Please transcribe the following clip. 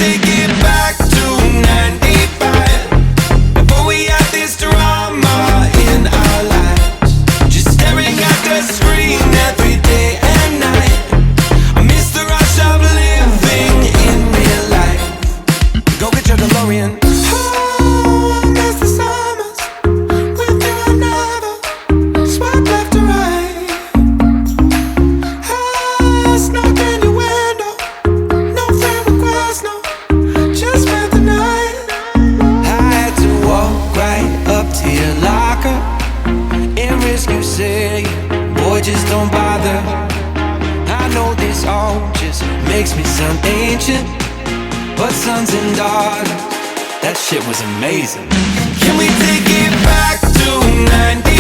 take it back to 95? Before we had this drama in our lives, just staring at the screen every day and night. I miss the rush of living in real life. Go get your DeLorean. Oh, I miss the summers with you and never swipe left or right. Ah, snuck in your window, no friend request, no, just spent the night. I had to walk right up to your locker and risk you say, boy, just don't bother. I know this all just makes me sound ancient, but sons and daughters, that shit was amazing. Can we take it back to 90?